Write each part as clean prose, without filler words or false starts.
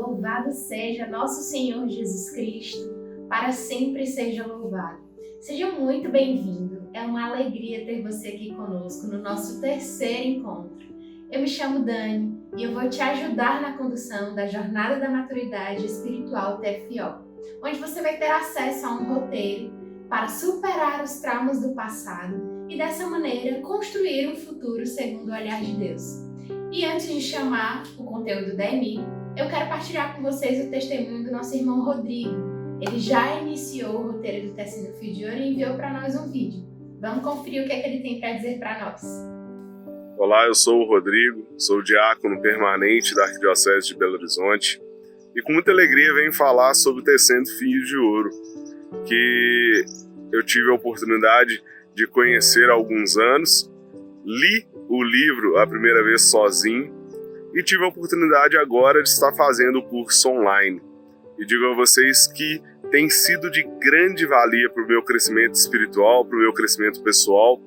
Louvado seja nosso Senhor Jesus Cristo, para sempre seja louvado. Seja muito bem-vindo, é uma alegria ter você aqui conosco no nosso terceiro encontro. Eu me chamo Dani e eu vou te ajudar na condução da Jornada da Maturidade Espiritual TFO, onde você vai ter acesso a um roteiro para superar os traumas do passado e dessa maneira construir um futuro segundo o olhar de Deus. E antes de chamar o conteúdo da Emi, eu quero partilhar com vocês o testemunho do nosso irmão Rodrigo. Ele já iniciou o roteiro do Tecendo Fio de Ouro e enviou para nós um vídeo. Vamos conferir o que é que ele tem para dizer para nós. Olá, eu sou o Rodrigo, sou diácono permanente da Arquidiocese de Belo Horizonte e com muita alegria venho falar sobre o Tecendo Fio de Ouro, que eu tive a oportunidade de conhecer há alguns anos, li o livro a primeira vez sozinho e tive a oportunidade agora de estar fazendo o curso online. E digo a vocês que tem sido de grande valia para o meu crescimento espiritual, para o meu crescimento pessoal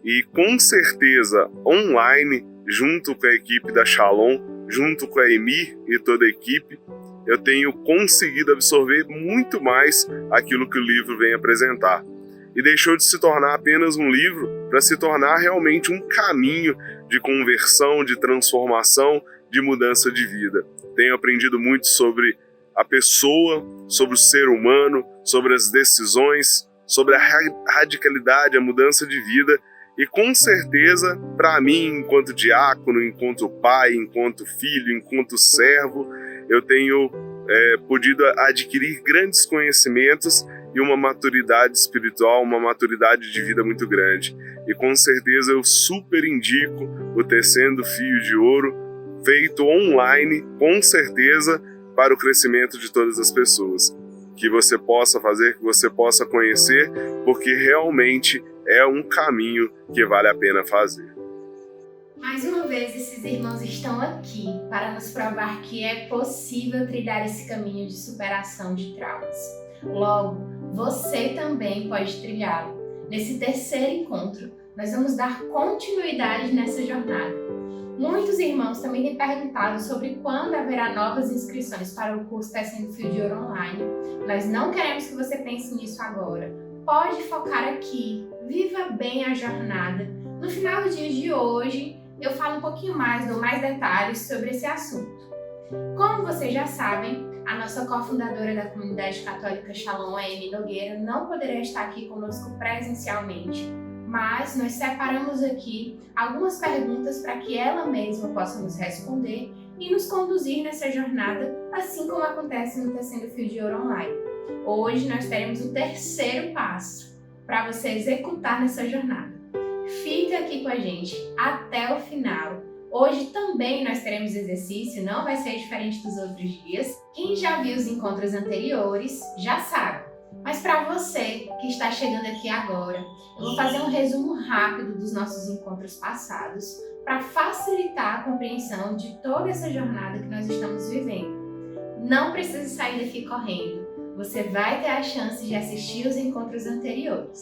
e com certeza online, junto com a equipe da Shalom, junto com a Emi e toda a equipe, eu tenho conseguido absorver muito mais aquilo que o livro vem apresentar. E deixou de se tornar apenas um livro para se tornar realmente um caminho de conversão, de transformação, de mudança de vida. Tenho aprendido muito sobre a pessoa, sobre o ser humano, sobre as decisões, sobre a radicalidade, a mudança de vida. E com certeza, para mim, enquanto diácono, enquanto pai, enquanto filho, enquanto servo, eu tenho podido adquirir grandes conhecimentos e uma maturidade espiritual, uma maturidade de vida muito grande. E com certeza eu super indico o Tecendo Fio de Ouro, feito online, com certeza, para o crescimento de todas as pessoas. Que você possa fazer, que você possa conhecer, porque realmente é um caminho que vale a pena fazer. Mais uma vez, esses irmãos estão aqui para nos provar que é possível trilhar esse caminho de superação de traumas. Logo, você também pode trilhá-lo. Nesse terceiro encontro, nós vamos dar continuidade nessa jornada. Muitos irmãos também têm perguntado sobre quando haverá novas inscrições para o curso Tecendo Fio de Ouro online. Nós não queremos que você pense nisso agora. Pode focar aqui, viva bem a jornada. No final do dia de hoje, eu falo um pouquinho mais, dou mais detalhes sobre esse assunto. Como vocês já sabem, a nossa cofundadora da comunidade católica Shalom, a Emi Nogueira, não poderá estar aqui conosco presencialmente, mas nós separamos aqui algumas perguntas para que ela mesma possa nos responder e nos conduzir nessa jornada, assim como acontece no Tecendo Fio de Ouro online. Hoje nós teremos o terceiro passo para você executar nessa jornada. Fica aqui com a gente até o final. Hoje também nós teremos exercício, não vai ser diferente dos outros dias. Quem já viu os encontros anteriores já sabe. Mas para você que está chegando aqui agora, eu vou fazer um resumo rápido dos nossos encontros passados para facilitar a compreensão de toda essa jornada que nós estamos vivendo. Não precisa sair daqui correndo. Você vai ter a chance de assistir os encontros anteriores.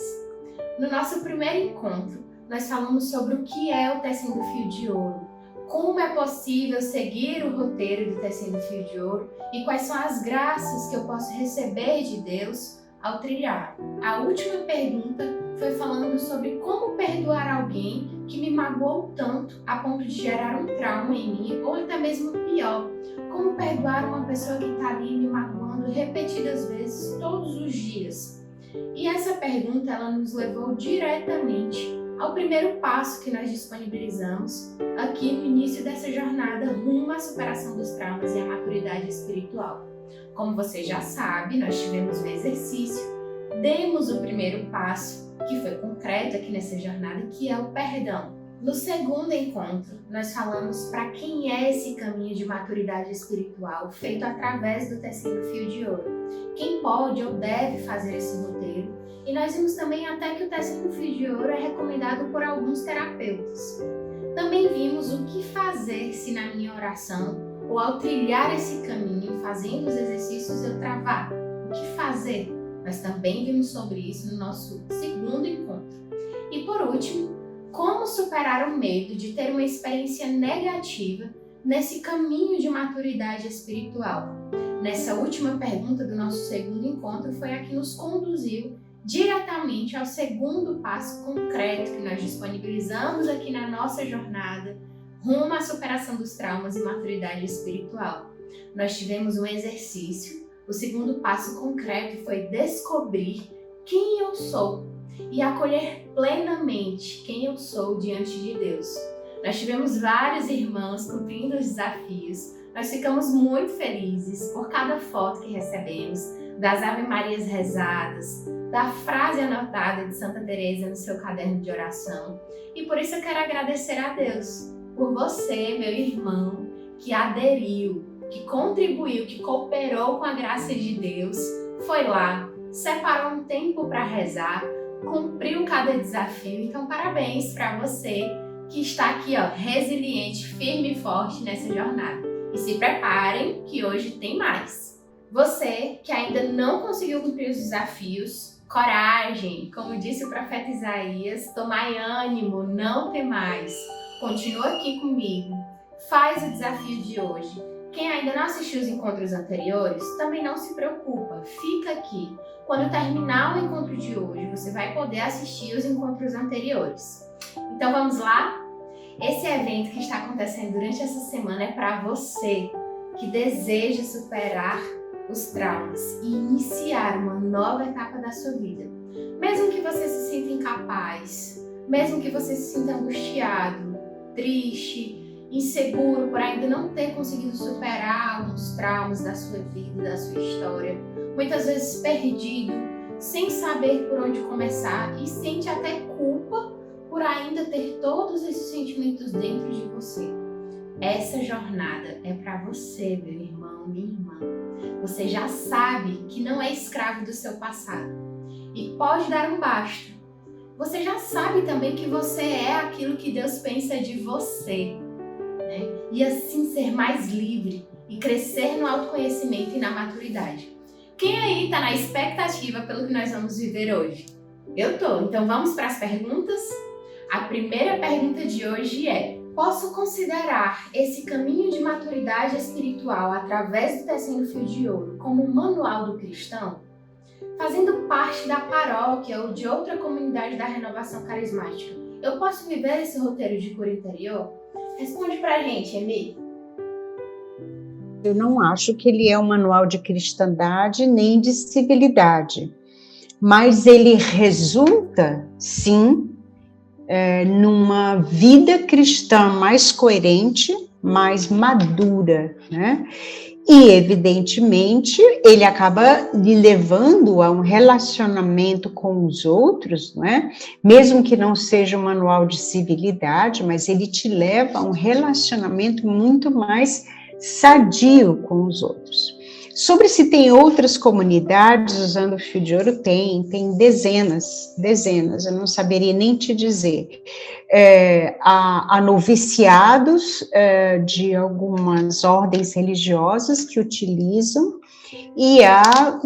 No nosso primeiro encontro, nós falamos sobre o que é o Tecendo Fio de Ouro, como é possível seguir o roteiro do Tecendo Fio de Ouro e quais são as graças que eu posso receber de Deus ao trilhar. A última pergunta foi falando sobre como perdoar alguém que me magoou tanto a ponto de gerar um trauma em mim, ou até mesmo pior, como perdoar uma pessoa que está ali me magoando repetidas vezes, todos os dias. E essa pergunta ela nos levou diretamente ao primeiro passo que nós disponibilizamos aqui no início dessa jornada rumo à superação dos traumas e à maturidade espiritual. Como você já sabe, nós tivemos o exercício, demos o primeiro passo, que foi concreto aqui nessa jornada, que é o perdão. No segundo encontro, nós falamos para quem é esse caminho de maturidade espiritual feito através do Tecendo Fio de Ouro. Quem pode ou deve fazer esse roteiro. E nós vimos também até que o Tecendo Fio de Ouro é recomendado por alguns terapeutas. Também vimos o que fazer se na minha oração ou ao trilhar esse caminho, fazendo os exercícios, eu travar. O que fazer? Nós também vimos sobre isso no nosso segundo encontro. E por último, como superar o medo de ter uma experiência negativa nesse caminho de maturidade espiritual? Nessa última pergunta do nosso segundo encontro foi a que nos conduziu diretamente ao segundo passo concreto que nós disponibilizamos aqui na nossa jornada rumo à superação dos traumas e maturidade espiritual. Nós tivemos um exercício, o segundo passo concreto foi descobrir quem eu sou e acolher plenamente quem eu sou diante de Deus. Nós tivemos vários irmãos cumprindo os desafios. Nós ficamos muito felizes por cada foto que recebemos, das Ave Marias rezadas, da frase anotada de Santa Teresa no seu caderno de oração. E por isso eu quero agradecer a Deus por você, meu irmão, que aderiu, que contribuiu, que cooperou com a graça de Deus, foi lá, separou um tempo para rezar, cumpriu cada desafio. Então, parabéns para você que está aqui, resiliente, firme e forte nessa jornada. E se preparem que hoje tem mais. Você que ainda não conseguiu cumprir os desafios, coragem, como disse o profeta Isaías, tomai ânimo, não temais. Continua aqui comigo, faz o desafio de hoje. Quem ainda não assistiu os encontros anteriores, também não se preocupa, fica aqui. Quando terminar o encontro de hoje, você vai poder assistir os encontros anteriores. Então vamos lá? Esse evento que está acontecendo durante essa semana é para você que deseja superar os traumas e iniciar uma nova etapa da sua vida. Mesmo que você se sinta incapaz, mesmo que você se sinta angustiado, triste, inseguro por ainda não ter conseguido superar alguns traumas da sua vida, da sua história, muitas vezes perdido, sem saber por onde começar e sente até culpa por ainda ter todos esses sentimentos dentro de você. Essa jornada é para você, meu irmão, minha irmã. Você já sabe que não é escravo do seu passado e pode dar um basta. Você já sabe também que você é aquilo que Deus pensa de você, né? E assim ser mais livre e crescer no autoconhecimento e na maturidade. Quem aí está na expectativa pelo que nós vamos viver hoje? Eu tô. Então vamos para as perguntas? A primeira pergunta de hoje é: posso considerar esse caminho de maturidade espiritual através do Tecendo Fio de Ouro como um manual do cristão? Fazendo parte da paróquia ou de outra comunidade da renovação carismática, eu posso viver esse roteiro de cura interior? Responde pra gente, Emi. Eu não acho que ele é um manual de cristandade nem de civilidade, mas ele resulta, sim, numa vida cristã mais coerente, mais madura, né? E, evidentemente, ele acaba lhe levando a um relacionamento com os outros, não é? Mesmo que não seja um manual de civilidade, mas ele te leva a um relacionamento muito mais sadio com os outros. Sobre se tem outras comunidades usando o fio de ouro, tem dezenas, eu não saberia nem te dizer. Há noviciados de algumas ordens religiosas que utilizam, e há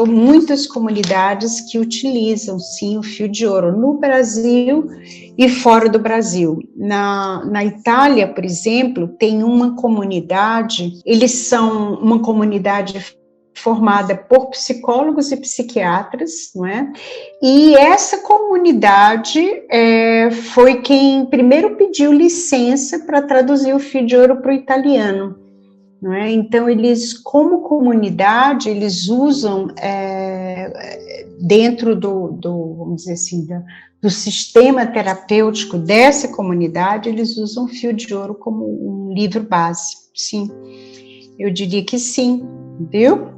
muitas comunidades que utilizam, sim, o fio de ouro no Brasil e fora do Brasil. Na Itália, por exemplo, tem uma comunidade, eles são uma comunidade formada por psicólogos e psiquiatras, não é? E essa comunidade foi quem primeiro pediu licença para traduzir o fio de ouro para o italiano. Não é? Então, eles, como comunidade, eles usam, dentro vamos dizer assim, do sistema terapêutico dessa comunidade, eles usam o fio de ouro como um livro base, sim. Eu diria que sim, viu?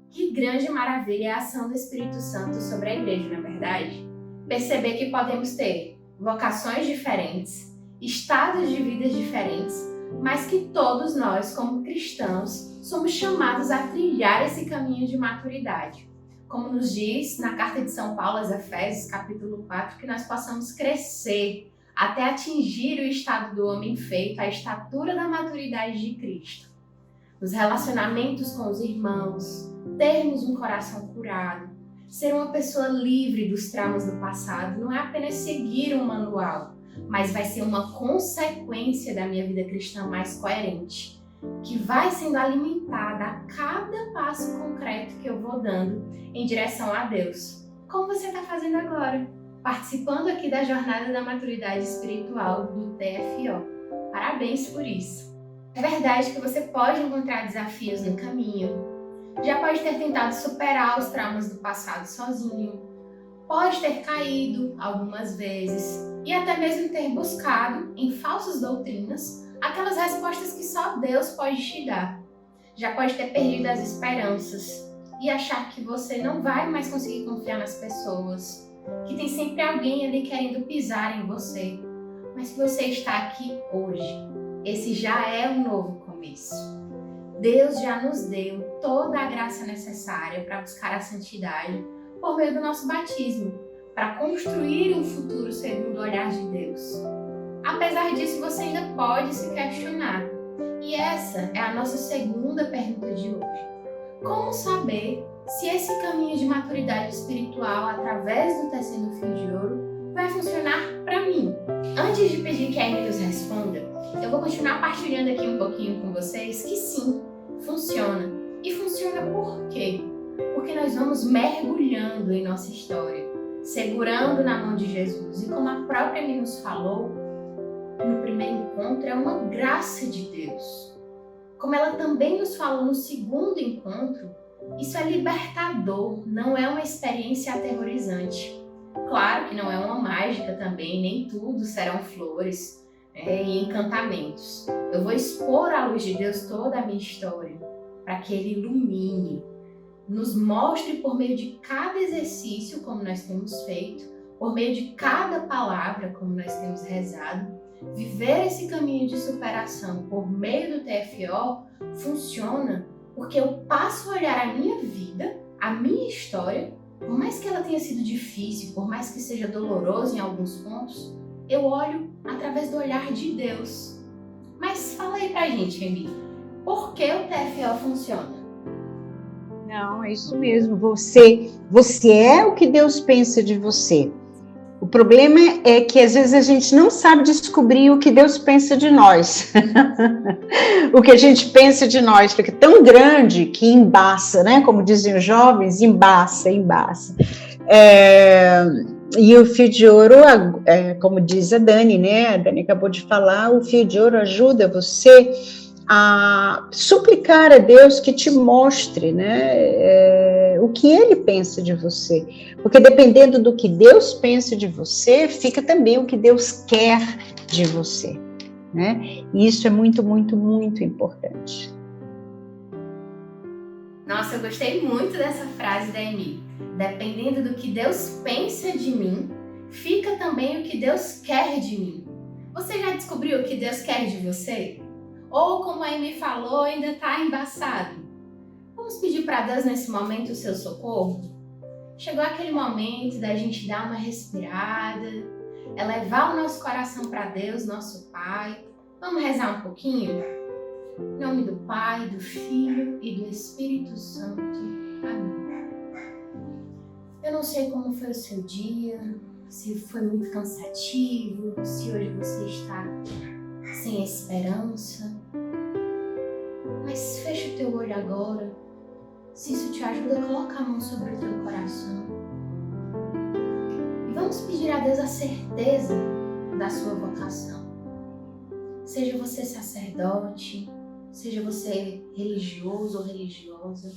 Que grande maravilha é a ação do Espírito Santo sobre a igreja, não é verdade? Perceber que podemos ter vocações diferentes, estados de vidas diferentes, mas que todos nós, como cristãos, somos chamados a trilhar esse caminho de maturidade. Como nos diz na carta de São Paulo aos Efésios, capítulo 4, que nós possamos crescer até atingir o estado do homem feito, a estatura da maturidade de Cristo. Nos relacionamentos com os irmãos, termos um coração curado, ser uma pessoa livre dos traumas do passado, não é apenas seguir um manual, mas vai ser uma consequência da minha vida cristã mais coerente, que vai sendo alimentada a cada passo concreto que eu vou dando em direção a Deus. Como você está fazendo agora, participando aqui da Jornada da Maturidade Espiritual do TFO. Parabéns por isso! É verdade que você pode encontrar desafios no caminho, já pode ter tentado superar os traumas do passado sozinho, pode ter caído algumas vezes e até mesmo ter buscado em falsas doutrinas aquelas respostas que só Deus pode te dar. Já pode ter perdido as esperanças e achar que você não vai mais conseguir confiar nas pessoas, que tem sempre alguém ali querendo pisar em você, mas que você está aqui hoje. Esse já é um novo começo. Deus já nos deu toda a graça necessária para buscar a santidade por meio do nosso batismo, para construir um futuro segundo o olhar de Deus. Apesar disso, você ainda pode se questionar. E essa é a nossa segunda pergunta de hoje. Como saber se esse caminho de maturidade espiritual através do Tecendo Fio de Ouro vai funcionar para mim? Antes de pedir que a Amy nos responda, eu vou continuar partilhando aqui um pouquinho com vocês que sim, funciona. E funciona por quê? Porque nós vamos mergulhando em nossa história, segurando na mão de Jesus. E como a própria Amy nos falou, no primeiro encontro é uma graça de Deus. Como ela também nos falou no segundo encontro, isso é libertador, não é uma experiência aterrorizante. Claro que não é uma mágica também, nem tudo serão flores e encantamentos. Eu vou expor à luz de Deus toda a minha história, para que Ele ilumine, nos mostre por meio de cada exercício, como nós temos feito, por meio de cada palavra, como nós temos rezado. Viver esse caminho de superação por meio do TFO funciona porque eu passo a olhar a minha vida, a minha história, por mais que ela tenha sido difícil, por mais que seja doloroso em alguns pontos, eu olho através do olhar de Deus. Mas fala aí pra gente, Amy, por que o TFO funciona? Não, é isso mesmo. Você é o que Deus pensa de você. O problema é que às vezes a gente não sabe descobrir o que Deus pensa de nós. O que a gente pensa de nós fica tão grande que embaça, né? Como dizem os jovens, embaça. E o fio de ouro, como diz a Dani, né? A Dani acabou de falar, o fio de ouro ajuda você a suplicar a Deus que te mostre, né, o que Ele pensa de você. Porque dependendo do que Deus pensa de você, fica também o que Deus quer de você, né? E isso é muito, muito, muito importante. Nossa, eu gostei muito dessa frase da Amy. Dependendo do que Deus pensa de mim, fica também o que Deus quer de mim. Você já descobriu o que Deus quer de você? Ou, como a Amy falou, ainda está embaçado? Vamos pedir para Deus nesse momento o seu socorro? Chegou aquele momento da gente dar uma respirada, elevar o nosso coração para Deus, nosso Pai. Vamos rezar um pouquinho? Em nome do Pai, do Filho e do Espírito Santo. Amém. Eu não sei como foi o seu dia, se foi muito cansativo, se hoje você está sem esperança, mas fecha o teu olho agora. Se isso te ajuda, coloca a mão sobre o teu coração e vamos pedir a Deus a certeza da sua vocação. Seja você sacerdote, seja você religioso ou religiosa,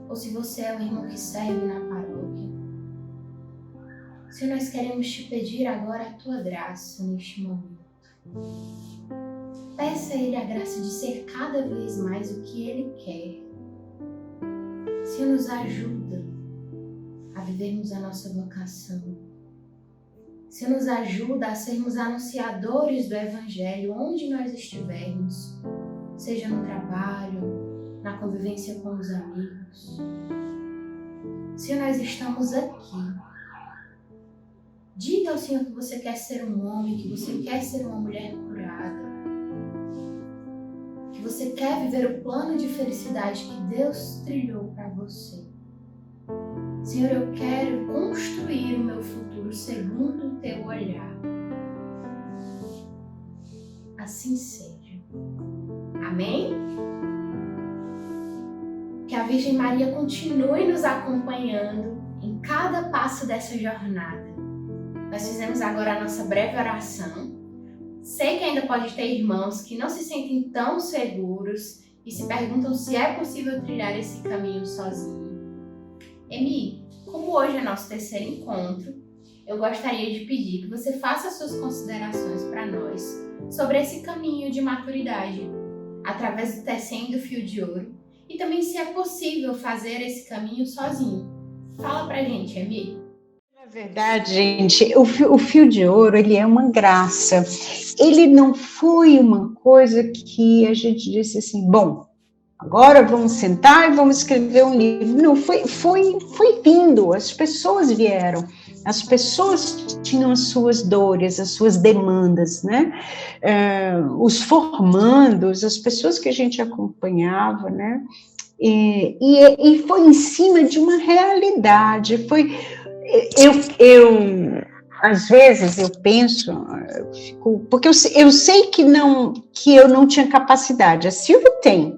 ou se você é o irmão que serve na paróquia. Senhor, nós queremos te pedir agora a tua graça neste momento. Peça a Ele a graça de ser cada vez mais o que Ele quer. Senhor, nos ajuda a vivermos a nossa vocação. Senhor, nos ajuda a sermos anunciadores do Evangelho onde nós estivermos, seja no trabalho, na convivência com os amigos. Senhor, nós estamos aqui. Diga ao Senhor que você quer ser um homem, que você quer ser uma mulher curada, que você quer viver o plano de felicidade que Deus trilhou para você. Senhor, eu quero construir o meu futuro segundo o teu olhar. assim seja. Amém? Que a Virgem Maria continue nos acompanhando em cada passo dessa jornada. Nós fizemos agora a nossa breve oração. Sei que ainda pode ter irmãos que não se sentem tão seguros e se perguntam se é possível trilhar esse caminho sozinho. Emi, como hoje é nosso terceiro encontro, eu gostaria de pedir que você faça suas considerações para nós sobre esse caminho de maturidade, através do Tecendo Fio de Ouro, e também se é possível fazer esse caminho sozinho. Fala pra gente, Emi. Na verdade, gente, o fio de ouro, ele é uma graça. Ele não foi uma coisa que a gente disse assim, bom, agora vamos sentar e vamos escrever um livro. Não, foi vindo, as pessoas vieram. As pessoas tinham as suas dores, as suas demandas, né? Os formandos, as pessoas que a gente acompanhava, né? E foi em cima de uma realidade. Às vezes eu penso, porque eu sei que eu não tinha capacidade. A Silvia tem,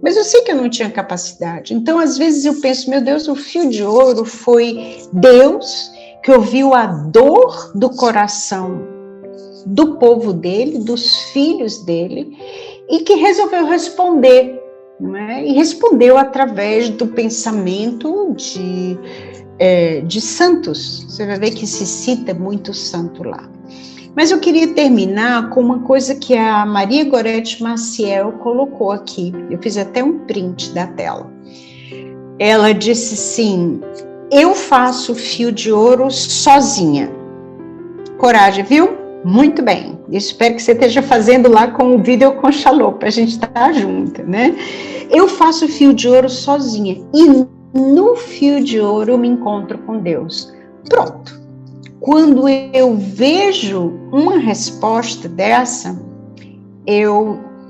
mas eu sei que eu não tinha capacidade. Então, às vezes eu penso, meu Deus, o fio de ouro foi Deus que ouviu a dor do coração do povo dele, dos filhos dele, e que resolveu responder, não é? E respondeu através do pensamento de santos. Você vai ver que se cita muito santo lá. Mas eu queria terminar com uma coisa que a Maria Gorete Maciel colocou aqui. Eu fiz até um print da tela. Ela disse assim, eu faço fio de ouro sozinha. Coragem, viu? Muito bem. Eu espero que você esteja fazendo lá com o vídeo com Shalom, para a gente estar junto, né? Eu faço fio de ouro sozinha. E no fio de ouro eu me encontro com Deus. Pronto. Quando eu vejo uma resposta dessa,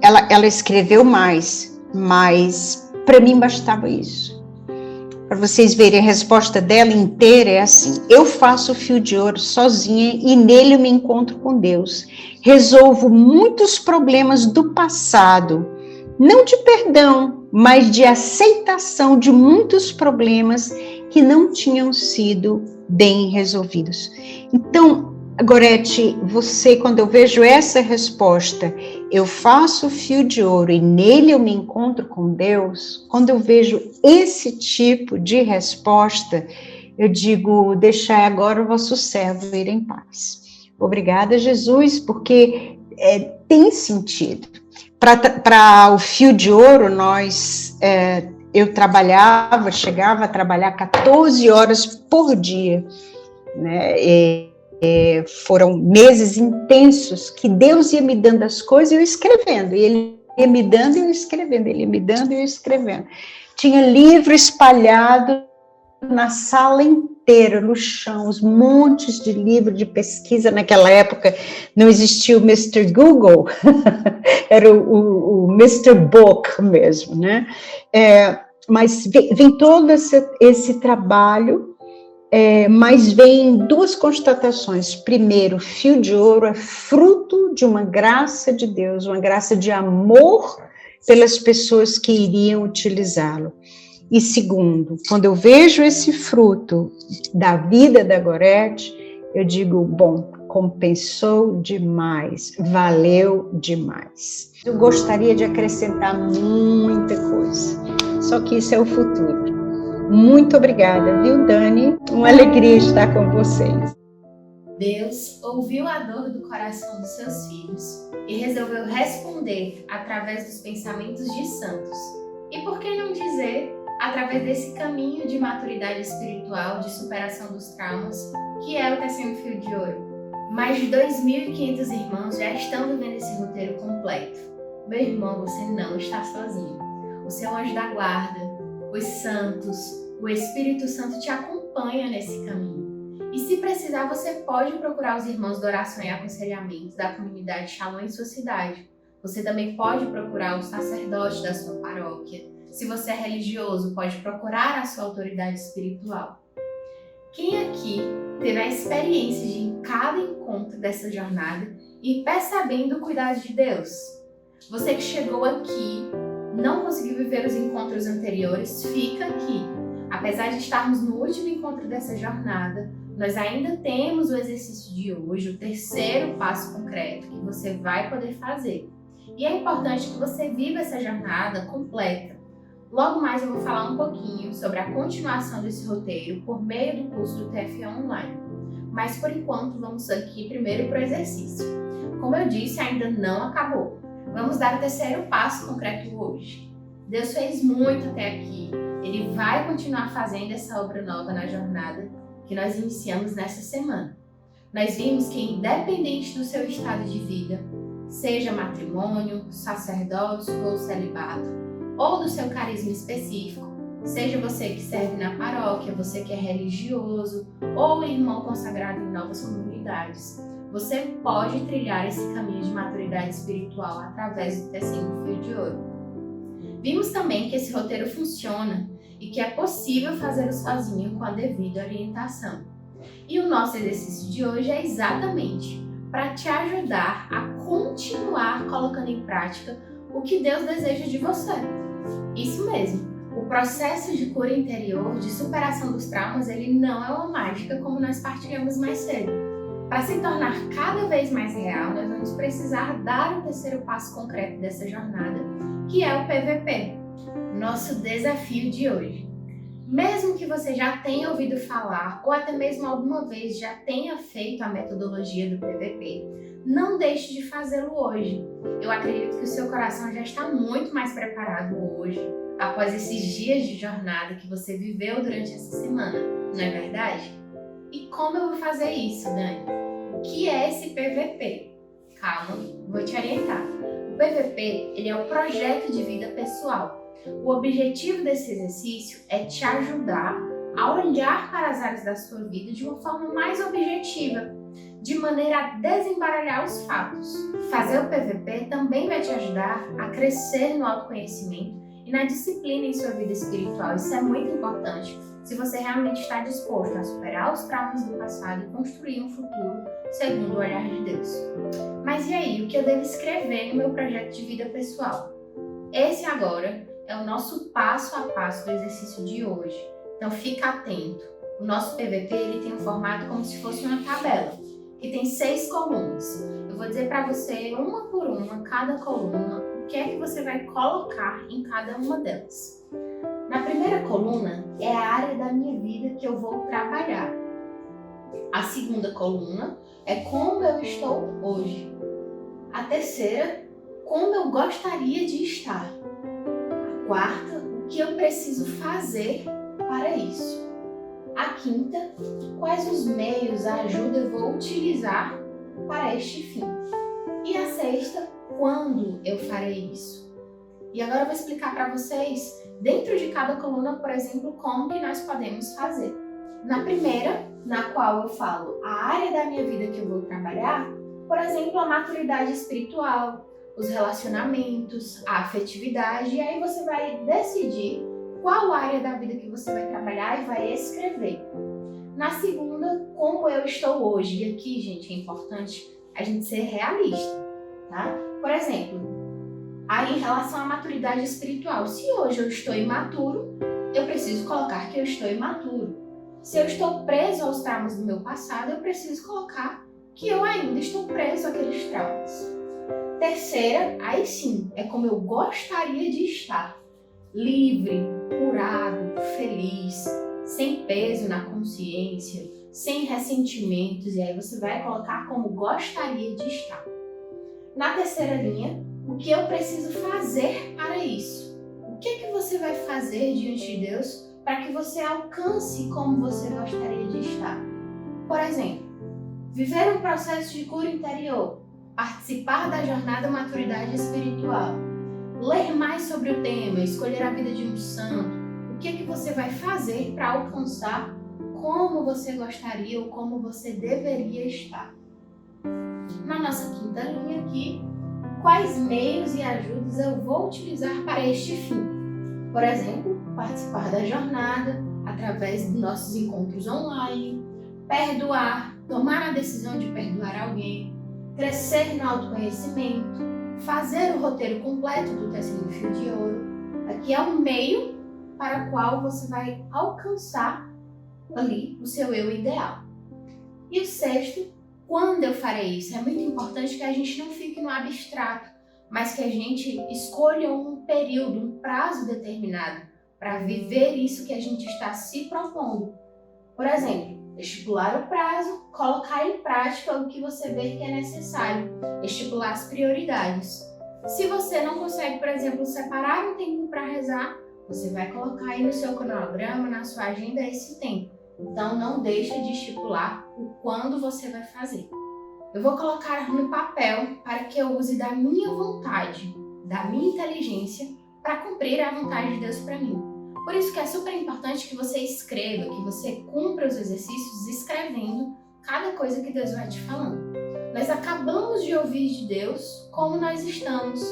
ela escreveu mais, mas para mim bastava isso. Para vocês verem, a resposta dela inteira é assim, eu faço fio de ouro sozinha e nele eu me encontro com Deus. Resolvo muitos problemas do passado, não de perdão, mas de aceitação de muitos problemas que não tinham sido bem resolvidos. Então, Gorete, você, quando eu vejo essa resposta, eu faço fio de ouro e nele eu me encontro com Deus, quando eu vejo esse tipo de resposta, eu digo, deixai agora o vosso servo ir em paz. Obrigada, Jesus, porque tem sentido. Para o fio de ouro, eu chegava a trabalhar 14 horas por dia, né? Foram meses intensos que Deus ia me dando as coisas e eu escrevendo, e Ele ia me dando e eu escrevendo, Ele ia me dando e eu escrevendo. Tinha livro espalhado na sala inteira, no chão, os montes de livro de pesquisa. Naquela época não existia o Mr. Google, era o Mr. Book mesmo, né? Mas vem todo esse trabalho, mas vem duas constatações. Primeiro, fio de ouro é fruto de uma graça de Deus, uma graça de amor pelas pessoas que iriam utilizá-lo. E segundo, quando eu vejo esse fruto da vida da Gorete, eu digo, bom, compensou demais, valeu demais. Eu gostaria de acrescentar muita coisa, só que isso é o futuro. Muito obrigada, viu, Dani? Uma alegria estar com vocês. Deus ouviu a dor do coração dos seus filhos e resolveu responder através dos pensamentos de santos. E por que não dizer, através desse caminho de maturidade espiritual, de superação dos traumas, que é o Tecendo Fio de Ouro? Mais de 2.500 irmãos já estão vivendo esse roteiro completo. Meu irmão, você não está sozinho. O seu anjo da guarda, os santos, o Espírito Santo te acompanha nesse caminho. E se precisar, você pode procurar os irmãos de oração e aconselhamento da comunidade Shalom em sua cidade. Você também pode procurar o sacerdote da sua paróquia. Se você é religioso, pode procurar a sua autoridade espiritual. Quem aqui teve a experiência de, em cada encontro dessa jornada, e percebendo o cuidado de Deus. Você que chegou aqui, não conseguiu viver os encontros anteriores, fica aqui. Apesar de estarmos no último encontro dessa jornada, nós ainda temos o exercício de hoje, o terceiro passo concreto que você vai poder fazer. E é importante que você viva essa jornada completa. Logo mais eu vou falar um pouquinho sobre a continuação desse roteiro por meio do curso do TFE Online. Mas por enquanto vamos aqui primeiro para o exercício. Como eu disse, ainda não acabou. Vamos dar o terceiro passo concreto hoje. Deus fez muito até aqui. Ele vai continuar fazendo essa obra nova na jornada que nós iniciamos nessa semana. Nós vimos que, independente do seu estado de vida, seja matrimônio, sacerdócio ou celibato, ou do seu carisma específico, seja você que serve na paróquia, você que é religioso ou irmão consagrado em novas comunidades, você pode trilhar esse caminho de maturidade espiritual através do tecendo fio de ouro. Vimos também que esse roteiro funciona e que é possível fazê-lo sozinho com a devida orientação. E o nosso exercício de hoje é exatamente para te ajudar a continuar colocando em prática o que Deus deseja de você. Isso mesmo, o processo de cura interior, de superação dos traumas, ele não é uma mágica como nós partilhamos mais cedo. Para se tornar cada vez mais real, nós vamos precisar dar o terceiro passo concreto dessa jornada, que é o PVP, nosso desafio de hoje. Mesmo que você já tenha ouvido falar, ou até mesmo alguma vez já tenha feito a metodologia do PVP, não deixe de fazê-lo hoje. Eu acredito que o seu coração já está muito mais preparado hoje, após esses dias de jornada que você viveu durante essa semana, não é verdade? E como eu vou fazer isso, Dani? O que é esse PVP? Calma, vou te orientar. O PVP, ele é um projeto de vida pessoal. O objetivo desse exercício é te ajudar a olhar para as áreas da sua vida de uma forma mais objetiva, de maneira a desembaralhar os fatos. Fazer o PVP também vai te ajudar a crescer no autoconhecimento e na disciplina em sua vida espiritual. Isso é muito importante se você realmente está disposto a superar os traumas do passado e construir um futuro segundo o olhar de Deus. Mas e aí, o que eu devo escrever no meu projeto de vida pessoal? Esse agora é o nosso passo a passo do exercício de hoje. Então fica atento. O nosso PVP ele tem um formato como se fosse uma tabela, que tem 6 colunas. Eu vou dizer para você, uma por uma, cada coluna, o que é que você vai colocar em cada uma delas. Na primeira coluna é a área da minha vida que eu vou trabalhar. A segunda coluna é como eu estou hoje. A terceira, como eu gostaria de estar. A quarta, o que eu preciso fazer para isso. A quinta, quais os meios, a ajuda eu vou utilizar para este fim. E a sexta, quando eu farei isso. E agora eu vou explicar para vocês, dentro de cada coluna, por exemplo, como que nós podemos fazer. Na primeira, na qual eu falo a área da minha vida que eu vou trabalhar, por exemplo, a maturidade espiritual, os relacionamentos, a afetividade, e aí você vai decidir qual área da vida que você vai trabalhar e vai escrever. Na segunda, como eu estou hoje. E aqui, gente, é importante a gente ser realista, tá? Por exemplo, aí em relação à maturidade espiritual, se hoje eu estou imaturo, eu preciso colocar que eu estou imaturo. Se eu estou preso aos traumas do meu passado, eu preciso colocar que eu ainda estou preso àqueles traumas. Terceira, aí sim, é como eu gostaria de estar. Livre, curado, feliz, sem peso na consciência, sem ressentimentos, e aí você vai colocar como gostaria de estar. Na terceira linha, o que eu preciso fazer para isso? O que é que você vai fazer diante de Deus para que você alcance como você gostaria de estar? Por exemplo, viver um processo de cura interior, participar da jornada maturidade espiritual, ler mais sobre o tema, escolher a vida de um santo. O que é que você vai fazer para alcançar como você gostaria ou como você deveria estar? Na nossa quinta linha aqui, quais meios e ajudas eu vou utilizar para este fim? Por exemplo, participar da jornada através dos nossos encontros online, perdoar, tomar a decisão de perdoar alguém, crescer no autoconhecimento, fazer o roteiro completo do Tecendo Fio de Ouro. Aqui é o meio para o qual você vai alcançar ali o seu eu ideal. E o sexto, quando eu farei isso? É muito importante que a gente não fique no abstrato, mas que a gente escolha um período, um prazo determinado para viver isso que a gente está se propondo. Por exemplo, estipular o prazo, colocar em prática o que você vê que é necessário, estipular as prioridades. Se você não consegue, por exemplo, separar um tempo para rezar, você vai colocar aí no seu cronograma, na sua agenda, esse tempo. Então, não deixe de estipular o quando você vai fazer. Eu vou colocar no papel para que eu use da minha vontade, da minha inteligência, para cumprir a vontade de Deus para mim. Por isso que é super importante que você escreva, que você cumpra os exercícios escrevendo cada coisa que Deus vai te falando. Nós acabamos de ouvir de Deus como nós estamos,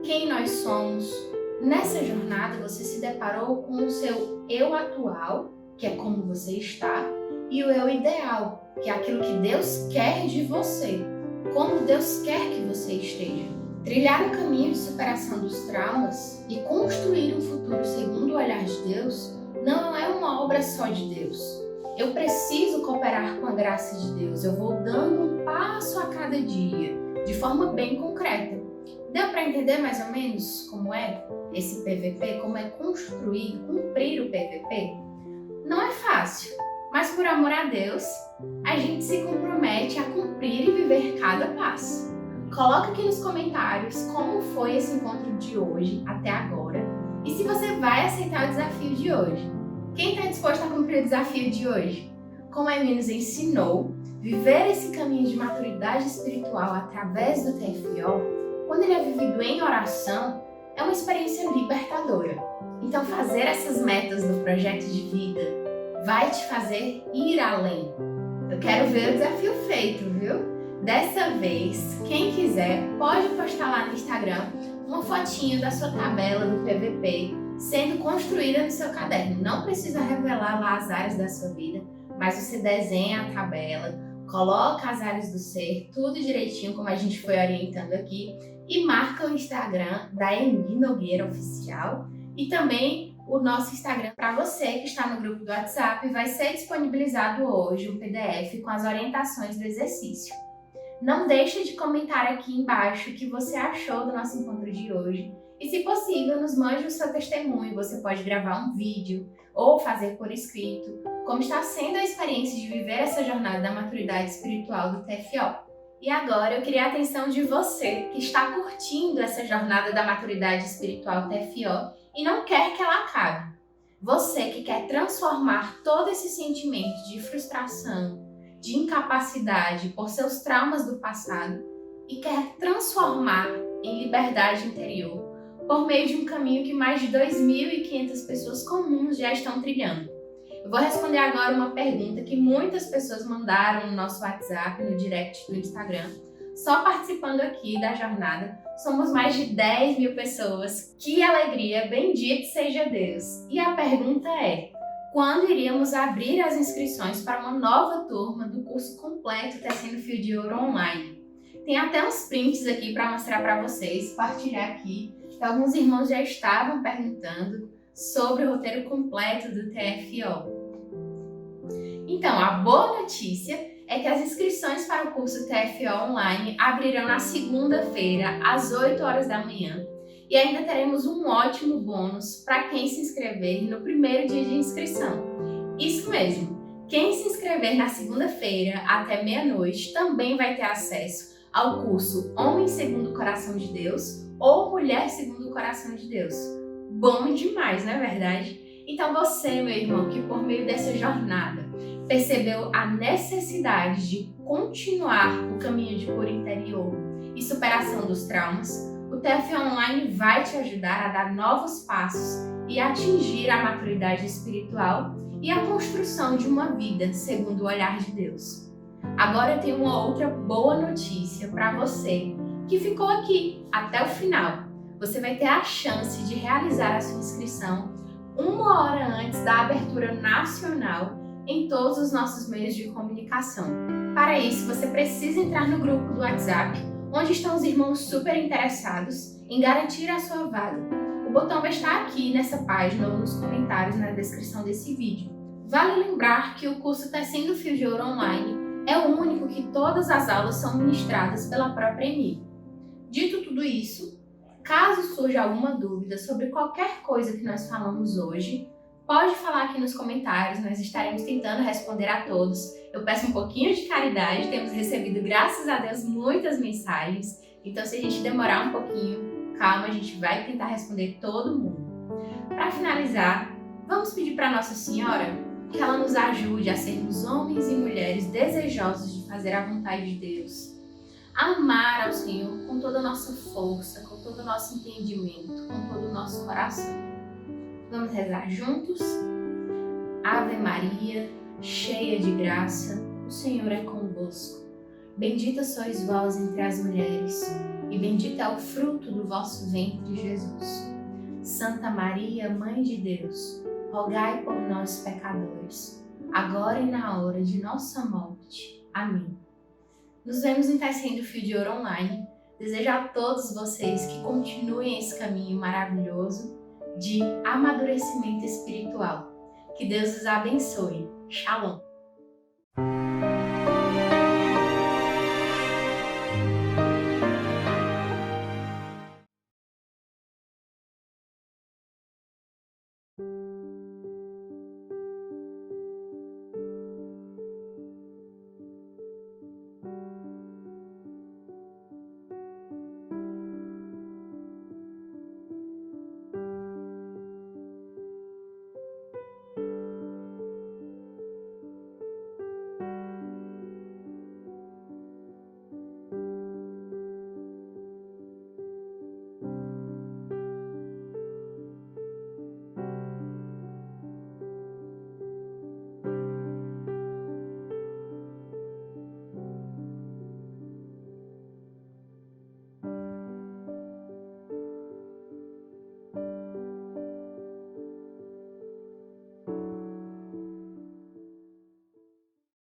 quem nós somos. Nessa jornada você se deparou com o seu eu atual, que é como você está, e o eu ideal, que é aquilo que Deus quer de você, como Deus quer que você esteja. Trilhar o caminho de superação dos traumas e construir um futuro segundo o olhar de Deus não é uma obra só de Deus. Eu preciso cooperar com a graça de Deus, eu vou dando um passo a cada dia, de forma bem concreta. Deu para entender mais ou menos como é esse PVP, como é construir, cumprir o PVP? Não é fácil, mas por amor a Deus, a gente se compromete a cumprir e viver cada passo. Coloca aqui nos comentários como foi esse encontro de hoje até agora e se você vai aceitar o desafio de hoje. Quem está disposto a cumprir o desafio de hoje? Como a Amy nos ensinou, viver esse caminho de maturidade espiritual através do TFO, quando ele é vivido em oração, é uma experiência libertadora. Então fazer essas metas no projeto de vida vai te fazer ir além. Eu quero ver o desafio feito, viu? Dessa vez, quem quiser pode postar lá no Instagram uma fotinho da sua tabela do PVP sendo construída no seu caderno. Não precisa revelar lá as áreas da sua vida, mas você desenha a tabela, coloca as áreas do ser, tudo direitinho como a gente foi orientando aqui e marca o Instagram da Amy Nogueira Oficial e também o nosso Instagram para você que está no grupo do WhatsApp. Vai ser disponibilizado hoje um PDF com as orientações do exercício. Não deixe de comentar aqui embaixo o que você achou do nosso encontro de hoje. E se possível, nos mande o seu testemunho. Você pode gravar um vídeo ou fazer por escrito como está sendo a experiência de viver essa jornada da maturidade espiritual do TFO. E agora eu queria a atenção de você que está curtindo essa jornada da maturidade espiritual TFO e não quer que ela acabe. Você que quer transformar todo esse sentimento de frustração, de incapacidade por seus traumas do passado e quer transformar em liberdade interior por meio de um caminho que mais de 2.500 pessoas comuns já estão trilhando. Eu vou responder agora uma pergunta que muitas pessoas mandaram no nosso WhatsApp, no direct do Instagram. Só participando aqui da jornada, somos mais de 10.000 pessoas. Que alegria, bendito seja Deus! E a pergunta é: quando iríamos abrir as inscrições para uma nova turma do curso completo Tecendo Fio de Ouro online? Tem até uns prints aqui para mostrar para vocês, partilhar aqui, que alguns irmãos já estavam perguntando sobre o roteiro completo do TFO. Então, a boa notícia é que as inscrições para o curso TFO online abrirão na segunda-feira, às 8 horas da manhã. E ainda teremos um ótimo bônus para quem se inscrever no primeiro dia de inscrição. Isso mesmo, quem se inscrever na segunda-feira até meia-noite também vai ter acesso ao curso Homem Segundo o Coração de Deus ou Mulher Segundo o Coração de Deus. Bom demais, não é verdade? Então você, meu irmão, que por meio dessa jornada percebeu a necessidade de continuar o caminho de cura interior e superação dos traumas, o TFO Online vai te ajudar a dar novos passos e atingir a maturidade espiritual e a construção de uma vida segundo o olhar de Deus. Agora eu tenho uma outra boa notícia para você que ficou aqui até o final. Você vai ter a chance de realizar a sua inscrição 1 hora antes da abertura nacional em todos os nossos meios de comunicação. Para isso, você precisa entrar no grupo do WhatsApp, onde estão os irmãos super interessados em garantir a sua vaga. O botão vai estar aqui nessa página ou nos comentários na descrição desse vídeo. Vale lembrar que o curso Tecendo Fio de Ouro Online é o único que todas as aulas são ministradas pela própria EMI. Dito tudo isso, caso surja alguma dúvida sobre qualquer coisa que nós falamos hoje, pode falar aqui nos comentários, nós estaremos tentando responder a todos. Eu peço um pouquinho de caridade, temos recebido, graças a Deus, muitas mensagens, então se a gente demorar um pouquinho, calma, a gente vai tentar responder todo mundo. Para finalizar, vamos pedir para Nossa Senhora que ela nos ajude a sermos homens e mulheres desejosos de fazer a vontade de Deus, a amar ao Senhor com toda a nossa força, com todo o nosso entendimento, com todo o nosso coração. Vamos rezar juntos? Ave Maria, cheia de graça, o Senhor é convosco. Bendita sois vós entre as mulheres, e bendito é o fruto do vosso ventre, Jesus. Santa Maria, Mãe de Deus, rogai por nós, pecadores, agora e na hora de nossa morte. Amém. Nos vemos em Tecendo Fio de Ouro Online. Desejo a todos vocês que continuem esse caminho maravilhoso de amadurecimento espiritual. Que Deus os abençoe. Shalom!